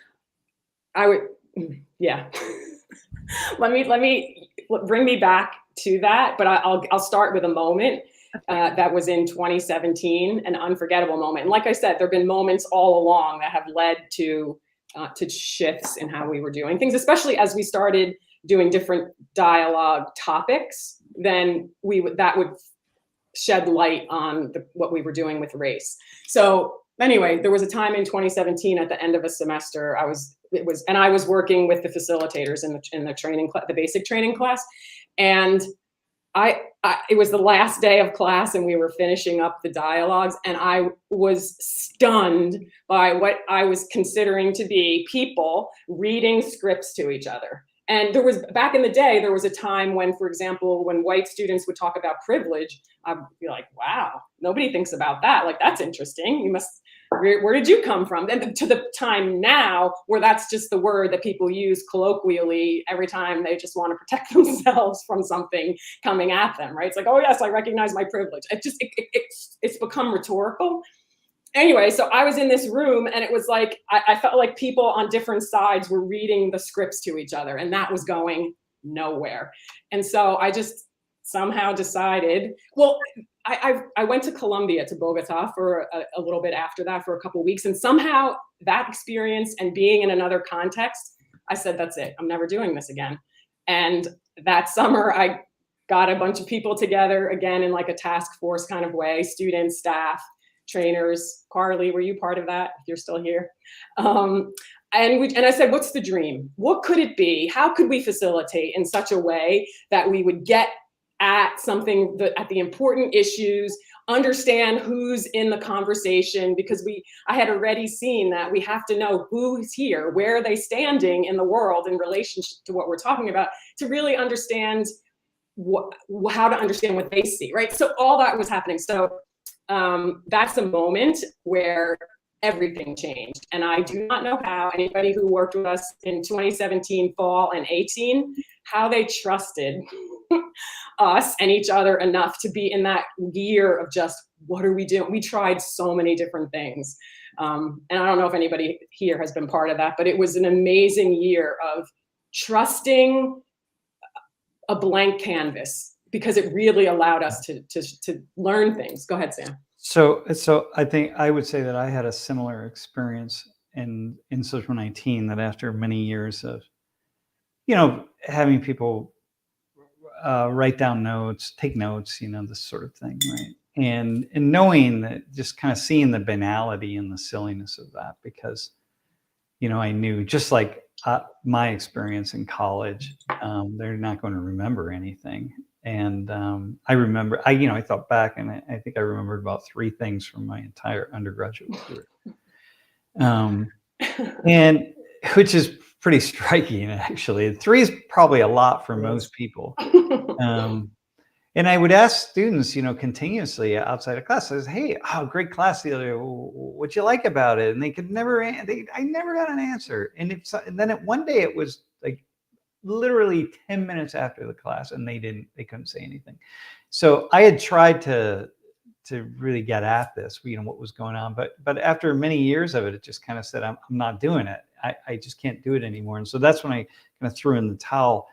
let me bring me back to that, but I'll start with a moment that was in 2017, an unforgettable moment. And like I said, there've been moments all along that have led to shifts in how we were doing things, especially as we started doing different dialogue topics. Then that would shed light on what we were doing with race. So anyway, there was a time in 2017 at the end of a semester, I was working with the facilitators in the training class, the basic training class, and it was the last day of class and we were finishing up the dialogues, and I was stunned by what I was considering to be people reading scripts to each other. And back in the day, there was a time when, for example, when white students would talk about privilege, I'd be like, wow, nobody thinks about that. Like, that's interesting. Where did you come from? And to the time now where that's just the word that people use colloquially every time they just want to protect themselves from something coming at them, right? It's like, oh yes, I recognize my privilege. It's become rhetorical. Anyway, so I was in this room and it was like, I felt like people on different sides were reading the scripts to each other, and that was going nowhere. And so I just somehow decided, well, I went to Colombia, to Bogota for a little bit after that for a couple of weeks. And somehow that experience and being in another context, I said, that's it. I'm never doing this again. And that summer, I got a bunch of people together again in like a task force kind of way, students, staff, trainers. Carly, were you part of that? If you're still here. And I said, what's the dream? What could it be? How could we facilitate in such a way that we would get at something, at the important issues, understand who's in the conversation, because I had already seen that we have to know who's here, where are they standing in the world in relationship to what we're talking about, to really understand how to understand what they see, right? So all that was happening. So that's a moment where everything changed. And I do not know how anybody who worked with us in 2017 fall and 18, how they trusted us and each other enough to be in that gear of just, what are we doing? We tried so many different things. And I don't know if anybody here has been part of that, but it was an amazing year of trusting a blank canvas, because it really allowed us to learn things. Go ahead, Sam. So I think I would say that I had a similar experience in Social 19, that after many years of, having people write down notes, take notes, this sort of thing, right? And knowing that, just kind of seeing the banality and the silliness of that, because, I knew, just like my experience in college, they're not going to remember anything. And I remember, I thought back, and I think I remembered about 3 things from my entire undergraduate career. And which is pretty striking, actually. 3 is probably a lot for most people. And I would ask students, continuously outside of class, says, "Hey, great class the other day. What'd you like about it?" And they could never, I never got an answer. And then one day it was like literally 10 minutes after the class, and they couldn't say anything. So I had tried to really get at this, what was going on. But after many years of it, it just kind of said, I'm not doing it. I just can't do it anymore. And so that's when I kind of threw in the towel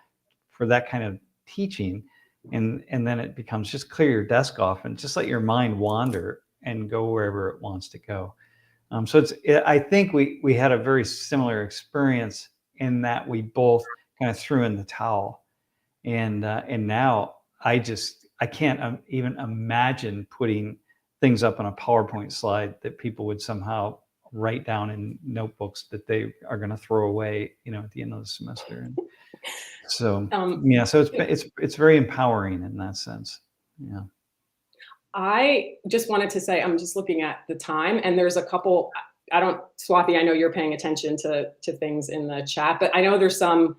for that kind of teaching. And then it becomes just clear your desk off and just let your mind wander and go wherever it wants to go. So I think we had a very similar experience in that we both kind of threw in the towel. And now I can't even imagine putting things up on a PowerPoint slide that people would somehow write down in notebooks that they are going to throw away, at the end of the semester. And so, so it's very empowering in that sense. Yeah. I just wanted to say, I'm just looking at the time, and there's a couple, Swati, I know you're paying attention to things in the chat, but I know there's some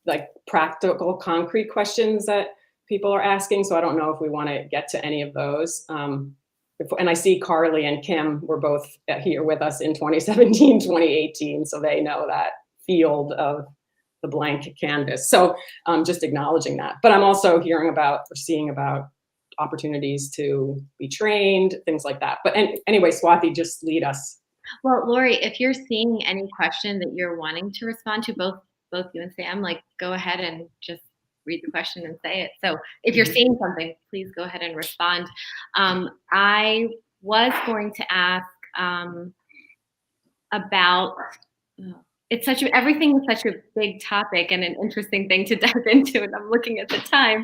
like practical, concrete questions that people are asking. So I don't know if we want to get to any of those. And I see Carly and Kim were both here with us in 2017, 2018. So they know that field of the blank canvas. So just acknowledging that. But I'm also hearing about or seeing about opportunities to be trained, things like that. But anyway, Swati, just lead us. Well, Laurie, if you're seeing any question that you're wanting to respond to, both you and Sam, go ahead and just read the question and say it. So if you're seeing something, please go ahead and respond. I was going to ask about, everything is such a big topic and an interesting thing to dive into, and I'm looking at the time.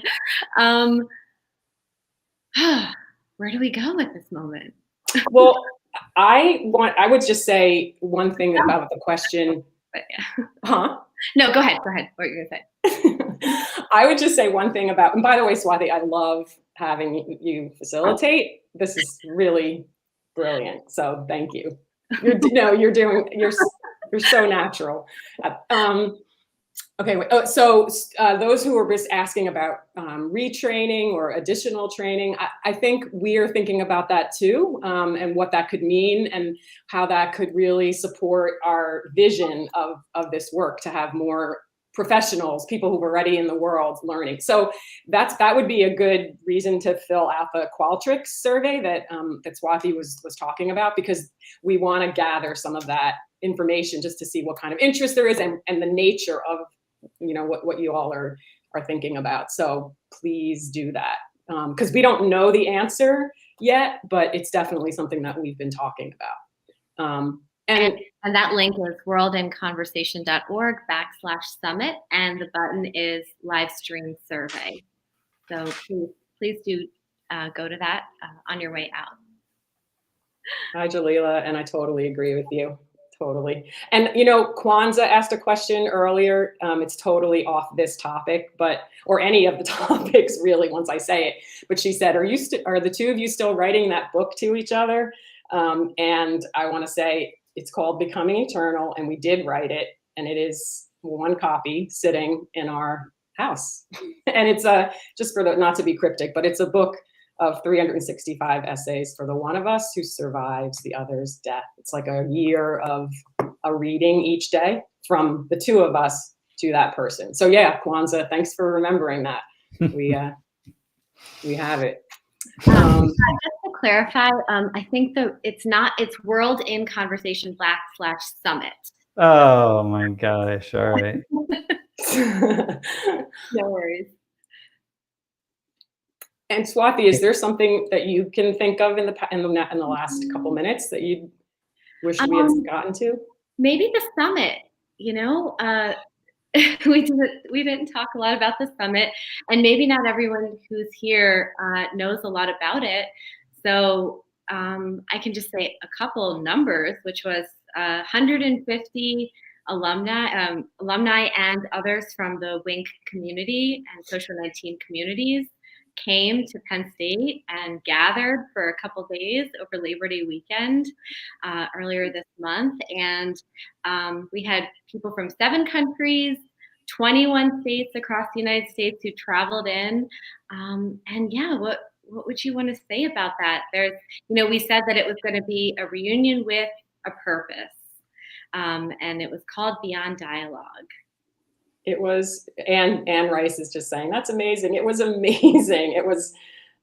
Where do we go with this moment? Well, I would just say one thing about the question. Huh? No, go ahead. What are you going to say? I would just say one thing about, and by the way, Swati, I love having you facilitate. This is really brilliant. So thank you. You're so natural. Okay. So those who are just asking about retraining or additional training, I think we are thinking about that too, and what that could mean and how that could really support our vision of this work, to have more professionals, people who are already in the world learning. So that would be a good reason to fill out the Qualtrics survey that Swati was talking about, because we want to gather some of that information just to see what kind of interest there is and the nature of what you all are thinking about. So please do that, because we don't know the answer yet, but it's definitely something that we've been talking about. And that link is worldinconversation.org/summit, and the button is live stream survey. So please do go to that on your way out. Hi, Jalila, and I totally agree with you. Totally. And you know, Kwanzaa asked a question earlier. It's totally off this topic, or any of the topics really once I say it. But she said, are the two of you still writing that book to each other? And I want to say it's called Becoming Eternal, and we did write it, and it is one copy sitting in our house. And it's just not to be cryptic, but it's a book of 365 essays for the one of us who survives the other's death. It's like a year of a reading each day from the two of us to that person. So yeah, Kwanzaa, thanks for remembering that. We have it. Just to clarify, I think it's World in Conversation / Summit. Oh my gosh! All right. No worries. And Swati, is there something that you can think of in the last couple minutes that you wish we had gotten to? Maybe the summit. You know, we didn't talk a lot about the summit, and maybe not everyone who's here knows a lot about it. So I can just say a couple of numbers, which was 150 alumni and others from the WINC community and Social 19 communities came to Penn State and gathered for a couple days over Labor Day weekend earlier this month. And we had people from 7 countries, 21 states across the United States who traveled in. And yeah, what would you want to say about that? We said that it was going to be a reunion with a purpose. And it was called Beyond Dialogue. It was, Anne Rice is just saying, that's amazing. It was amazing. It was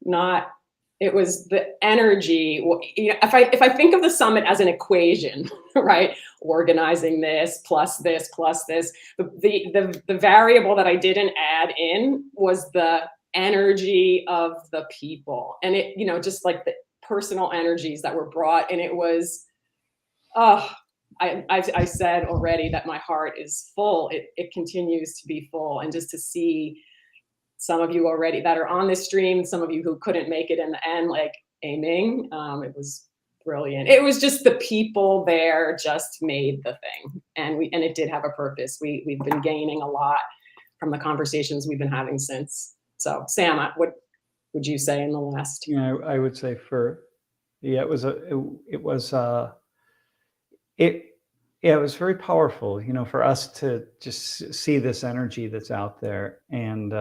the energy. You know, if I think of the summit as an equation, right? Organizing this, plus this, plus this, the variable that I didn't add in was the energy of the people. And it, you know, just like the personal energies that were brought. And it was, I said already that my heart is full. It continues to be full. And just to see some of you already that are on this stream, some of you who couldn't make it in the end, like aiming, it was brilliant. It was just the people there just made the thing. And it did have a purpose. We've been gaining a lot from the conversations we've been having since. So Sam, what would you say in the last? Yeah, I would say it was very powerful, you know, for us to just see this energy that's out there, and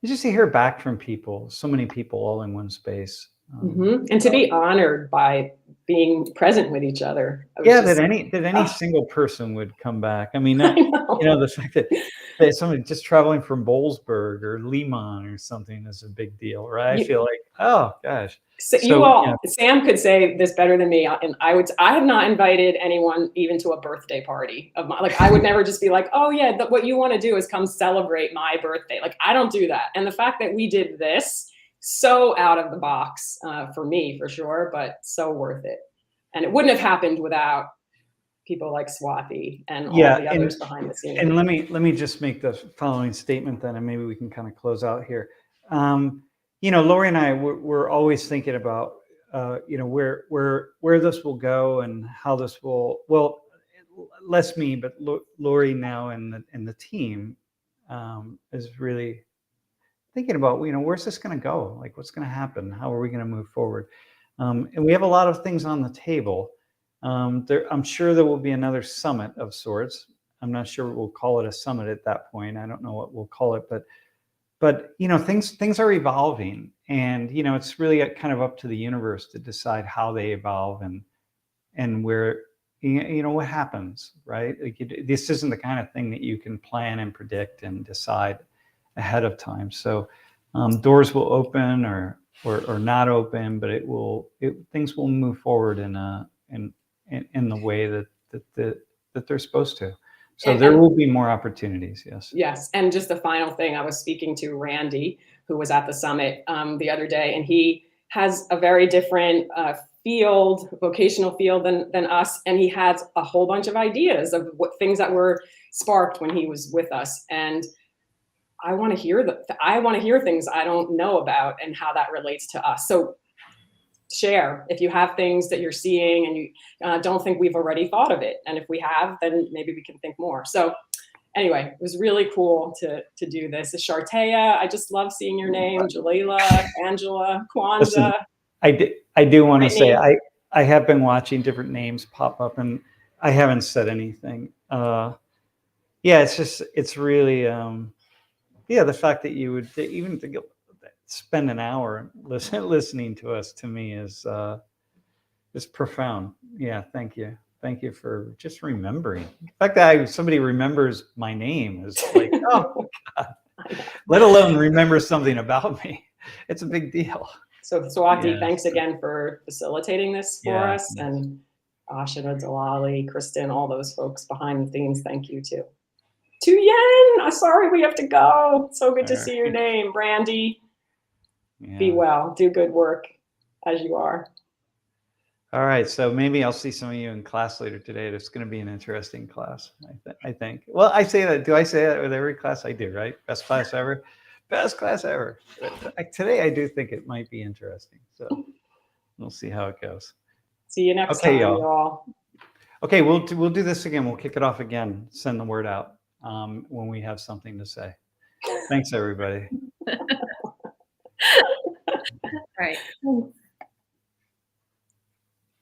just to hear back from people, so many people all in one space. And to be honored by being present with each other. Yeah, that any single person would come back. I mean, you know, the fact that somebody just traveling from Boalsburg or Lehman or something is a big deal, right? I feel like, oh gosh. So you all, Sam could say this better than me, and I have not invited anyone even to a birthday party of mine. Like, I would never just be like, oh yeah, what you want to do is come celebrate my birthday. Like, I don't do that. And the fact that we did this, so out of the box for me, for sure, but so worth it. And it wouldn't have happened without people like Swati and all the others behind the scenes. And let me just make the following statement then, and maybe we can kind of close out here. You know, Laurie and I, we're always thinking about, you know, where this will go and how this will, well, less me, but Laurie now and the team is really thinking about, you know, where's this going to go? Like, what's going to happen? How are we going to move forward? And we have a lot of things on the table. I'm sure there will be another summit of sorts. I'm not sure we'll call it a summit at that point. I don't know what we'll call it, but you know, things are evolving, and you know, it's really kind of up to the universe to decide how they evolve and where, you know, what happens, right? Like, this isn't the kind of thing that you can plan and predict and decide ahead of time. So doors will open or not open, but things will move forward in the way that they're supposed to. So there will be more opportunities. Yes. Yes. And just the final thing, I was speaking to Randy, who was at the summit the other day, and he has a very different vocational field than us. And he has a whole bunch of ideas of what things that were sparked when he was with us. And I want to hear things I don't know about and how that relates to us. So share if you have things that you're seeing and you don't think we've already thought of it. And if we have, then maybe we can think more. So anyway, it was really cool to do this. Shartea, I just love seeing your name. Jalila, Angela, Kwanzaa. Listen, I do want to say Brittany. I have been watching different names pop up, and I haven't said anything. Yeah, it's really the fact that you would even to go spend an hour listening to us, to me is profound. Yeah, thank you for just remembering. The fact that somebody remembers my name is like, oh God. Let alone remember something about me. It's a big deal. So Swati, Yeah. thanks again for facilitating this for us, and Ashina, Dalali, Kristen, all those folks behind the scenes. Thank you too. To Yen, I'm sorry we have to go. So good to see your name, Brandy. Yeah. Be well, do good work as you are. All right, so maybe I'll see some of you in class later today. It's going to be an interesting class, I think. Well, I say that. Do I say that with every class? I do, right? Best class ever. Best class ever. Today, I do think it might be interesting. So we'll see how it goes. See you next time, y'all. Okay, we'll do this again. We'll kick it off again. Send the word out when we have something to say. Thanks, everybody. All right.